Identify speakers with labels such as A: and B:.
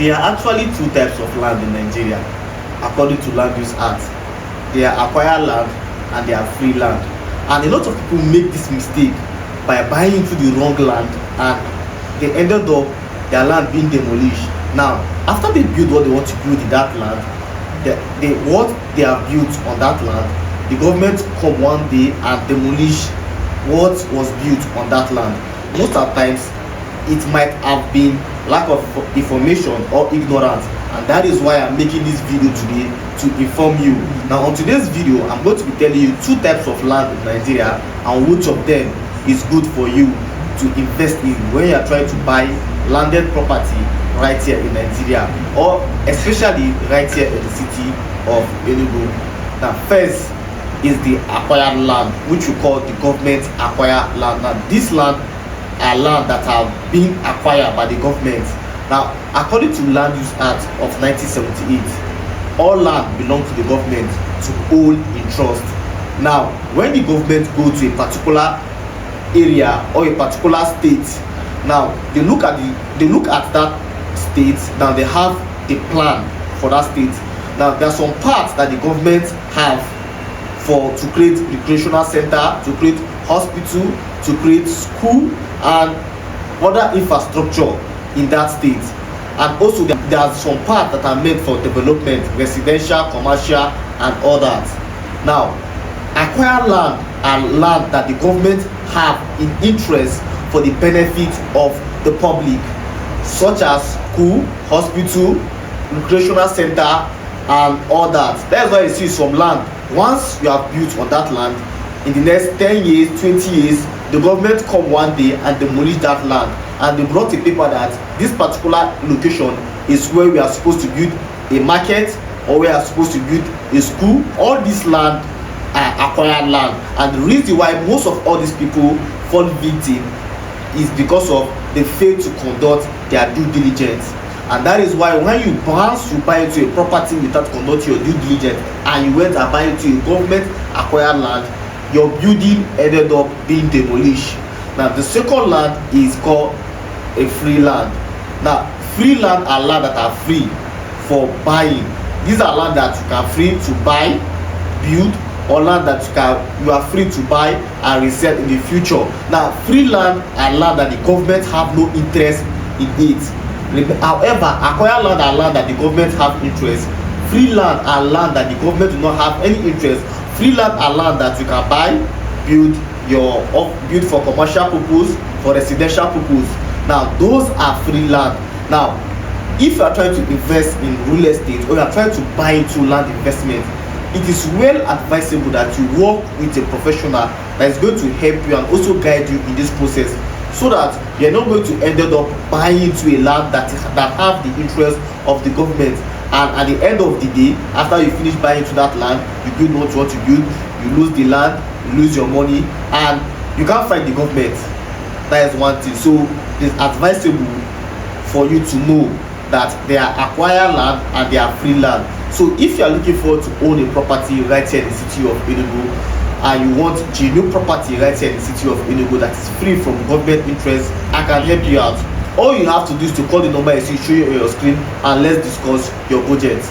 A: There are actually two types of land in Nigeria, according to Land Use Act. They are acquired land and they are free land. And a lot of people make this mistake by buying into the wrong land, and they ended up their land being demolished. Now, after they build what they want to build in that land, what they have built on that land, the government come one day and demolish what was built on that land. Most of the times, it might have been lack of information or ignorance, and that is why I'm making this video today, to inform you. Now, on today's video, I'm going to be telling you two types of land in Nigeria and which of them is good for you to invest in when you are trying to buy landed property right here in Nigeria, or especially right here in the city of Enugu. Now, first is the acquired land, which we call the government acquired land. Now, this land are land that have been acquired by the government. Now, according to Land Use Act of 1978, all land belong to the government to hold in trust. Now, when the government go to a particular area or a particular state, now they look at that state. Now they have a plan for that state. Now there are some parts that the government have to create recreational center, to create hospital, to create school and other infrastructure in that state. And also there are some parts that are meant for development, residential, commercial and all that. Now, acquired land and land that the government have in interest for the benefit of the public, such as school, hospital, recreational center and all that. That's why you see some land, once you have built on that land, in the next 10 years, 20 years, the government come one day and demolish that land, and they brought a paper that this particular location is where we are supposed to build a market, or we are supposed to build a school. All this land are acquired land, and the reason why most of all these people fall victim is because of they fail to conduct their due diligence. And that is why when you once you buy into a property without conducting your due diligence, and you went and buy into a government acquired land, your building ended up being demolished. Now, the second land is called a free land. Now, free land are land that are free for buying. These are land that you can free to buy, build, or land that you are free to buy and resell in the future. Now, free land are land that the government have no interest in it. However, acquired land are land that the government have interest. Free land are land that the government do not have any interest. Free land are land that you can buy, build for commercial purpose, for residential purpose. Now, those are free land. Now, if you are trying to invest in real estate, or you are trying to buy into land investment, it is well advisable that you work with a professional that is going to help you and also guide you in this process, so that you are not going to end up buying into a land that have the interest of the government, and at the end of the day, after you finish buying into that land, you build what you want to build, you lose the land, you lose your money, and you can't fight the government. That is one thing. So it's advisable for you to know that they are acquired land and they are free land. So if you are looking forward to own a property right here in the city of Enugu, and you want genuine property right here in the city of Enugu that is free from government interest, I can help you out. All you have to do is to call the number you see show you on your screen, and let's discuss your budget.